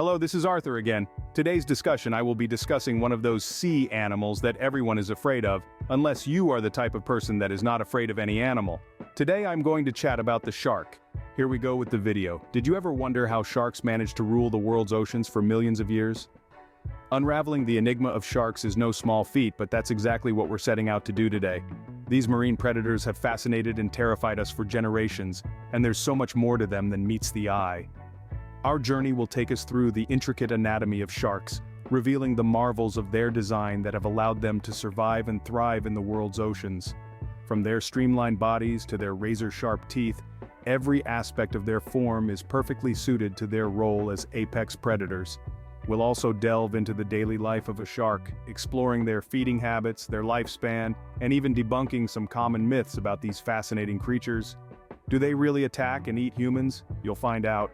Hello, this is Arthur again. Today's discussion I will be discussing one of those sea animals that everyone is afraid of, unless you are the type of person that is not afraid of any animal. Today I'm going to chat about the shark. Here we go with the video. Did you ever wonder how sharks managed to rule the world's oceans for millions of years? Unraveling the enigma of sharks is no small feat, but that's exactly what we're setting out to do today. These marine predators have fascinated and terrified us for generations, and there's so much more to them than meets the eye. Our journey will take us through the intricate anatomy of sharks, revealing the marvels of their design that have allowed them to survive and thrive in the world's oceans. From their streamlined bodies to their razor-sharp teeth, every aspect of their form is perfectly suited to their role as apex predators. We'll also delve into the daily life of a shark, exploring their feeding habits, their lifespan, and even debunking some common myths about these fascinating creatures. Do they really attack and eat humans? You'll find out.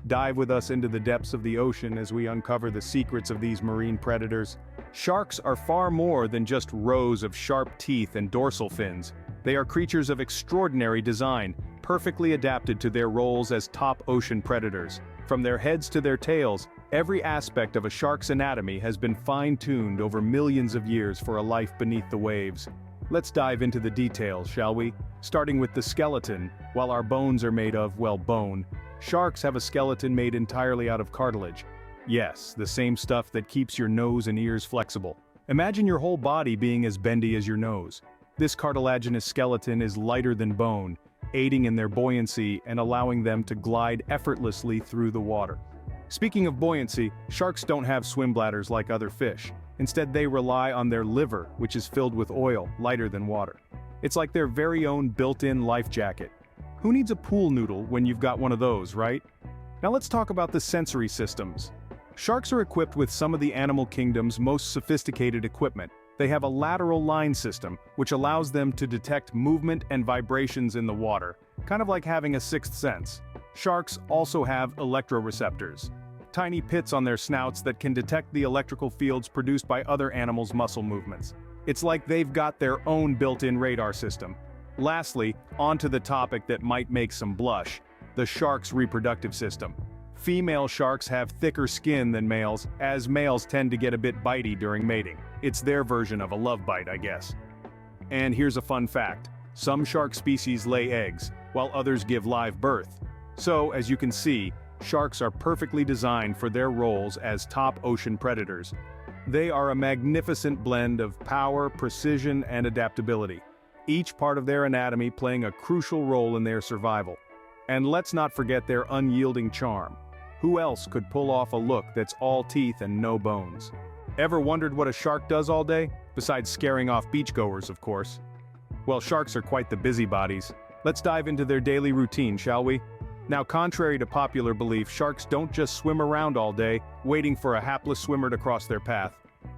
Dive with us into the depths of the ocean as we uncover the secrets of these marine predators. Sharks are far more than just rows of sharp teeth and dorsal fins. They are creatures of extraordinary design, perfectly adapted to their roles as top ocean predators. From their heads to their tails, every aspect of a shark's anatomy has been fine-tuned over millions of years for a life beneath the waves. Let's dive into the details, shall we? Starting with the skeleton. While our bones are made of, well, bone, sharks have a skeleton made entirely out of cartilage. Yes, the same stuff that keeps your nose and ears flexible. Imagine your whole body being as bendy as your nose. This cartilaginous skeleton is lighter than bone, aiding in their buoyancy and allowing them to glide effortlessly through the water. Speaking of buoyancy, sharks don't have swim bladders like other fish. Instead, they rely on their liver, which is filled with oil, lighter than water. It's like their very own built-in life jacket. Who needs a pool noodle when you've got one of those, right? Now let's talk about the sensory systems. Sharks are equipped with some of the animal kingdom's most sophisticated equipment. They have a lateral line system, which allows them to detect movement and vibrations in the water, kind of like having a sixth sense. Sharks also have electroreceptors, tiny pits on their snouts that can detect the electrical fields produced by other animals' muscle movements. It's like they've got their own built-in radar system. Lastly, onto the topic that might make some blush, the shark's reproductive system. Female sharks have thicker skin than males, as males tend to get a bit bitey during mating. It's their version of a love bite, I guess. And here's a fun fact. Some shark species lay eggs, while others give live birth. So, as you can see, sharks are perfectly designed for their roles as top ocean predators. They are a magnificent blend of power, precision, and adaptability, each part of their anatomy playing a crucial role in their survival. And let's not forget their unyielding charm. Who else could pull off a look that's all teeth and no bones? Ever wondered what a shark does all day? Besides scaring off beachgoers, of course. Well, sharks are quite the busybodies. Let's dive into their daily routine, shall we? Now, contrary to popular belief, sharks don't just swim around all day, waiting for a hapless swimmer to cross their path.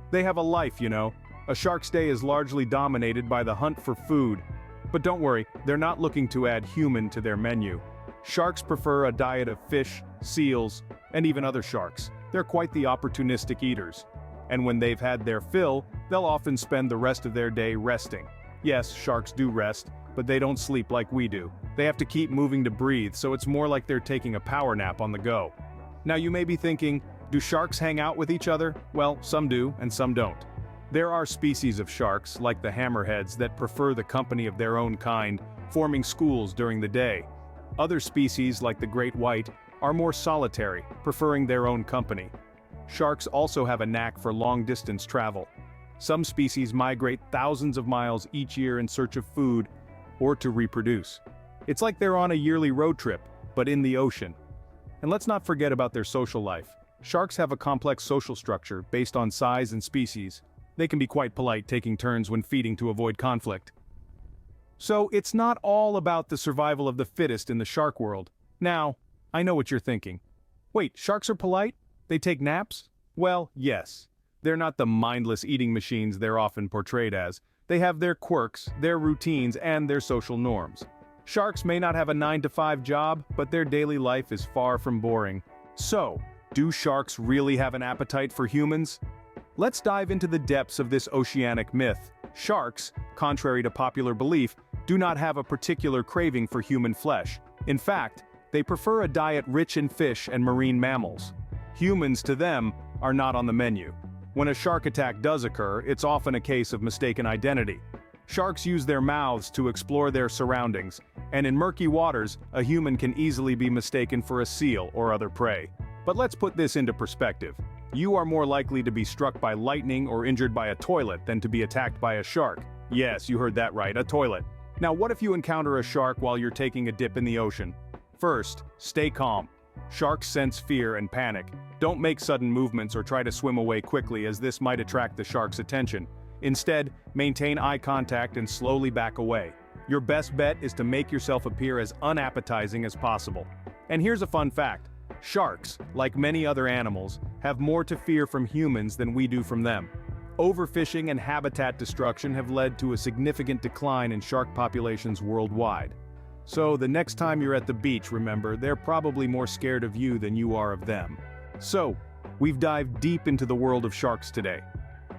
They have a life, you know. A shark's day is largely dominated by the hunt for food. But don't worry, they're not looking to add human to their menu. Sharks prefer a diet of fish, seals, and even other sharks. They're quite the opportunistic eaters. And when they've had their fill, they'll often spend the rest of their day resting. Yes, sharks do rest, but they don't sleep like we do. They have to keep moving to breathe, so it's more like they're taking a power nap on the go. Now you may be thinking, do sharks hang out with each other? Well, some do, and some don't. There are species of sharks, like the hammerheads, that prefer the company of their own kind, forming schools during the day. Other species, like the great white, are more solitary, preferring their own company. Sharks also have a knack for long-distance travel. Some species migrate thousands of miles each year in search of food, or to reproduce. It's like they're on a yearly road trip, but in the ocean. And let's not forget about their social life. Sharks have a complex social structure based on size and species. They can be quite polite, taking turns when feeding to avoid conflict. So it's not all about the survival of the fittest in the shark world. Now, I know what you're thinking. Wait, sharks are polite? They take naps? Well, yes. They're not the mindless eating machines they're often portrayed as. They have their quirks, their routines, and their social norms. Sharks may not have a 9-to-5 job, but their daily life is far from boring. So, do sharks really have an appetite for humans? Let's dive into the depths of this oceanic myth. Sharks, contrary to popular belief, do not have a particular craving for human flesh. In fact, they prefer a diet rich in fish and marine mammals. Humans, to them, are not on the menu. When a shark attack does occur, it's often a case of mistaken identity. Sharks use their mouths to explore their surroundings, and in murky waters, a human can easily be mistaken for a seal or other prey. But let's put this into perspective. You are more likely to be struck by lightning or injured by a toilet than to be attacked by a shark. Yes, you heard that right, a toilet. Now what if you encounter a shark while you're taking a dip in the ocean? First, stay calm. Sharks sense fear and panic. Don't make sudden movements or try to swim away quickly, as this might attract the shark's attention. Instead, maintain eye contact and slowly back away. Your best bet is to make yourself appear as unappetizing as possible. And here's a fun fact. Sharks, like many other animals, have more to fear from humans than we do from them. Overfishing and habitat destruction have led to a significant decline in shark populations worldwide. So the next time you're at the beach, remember, they're probably more scared of you than you are of them. So, we've dived deep into the world of sharks today.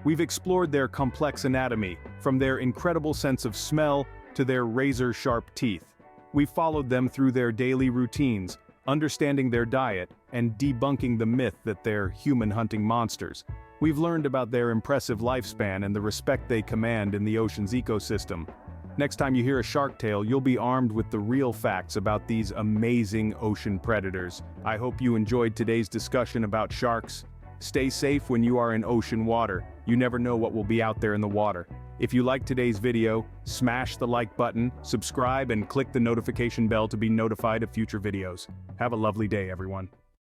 We've explored their complex anatomy, from their incredible sense of smell to their razor-sharp teeth. We've followed them through their daily routines, understanding their diet, and debunking the myth that they're human-hunting monsters. We've learned about their impressive lifespan and the respect they command in the ocean's ecosystem. Next time you hear a shark tale, you'll be armed with the real facts about these amazing ocean predators. I hope you enjoyed today's discussion about sharks. Stay safe when you are in ocean water. You never know what will be out there in the water. If you liked today's video, smash the like button, subscribe, and click the notification bell to be notified of future videos. Have a lovely day, everyone.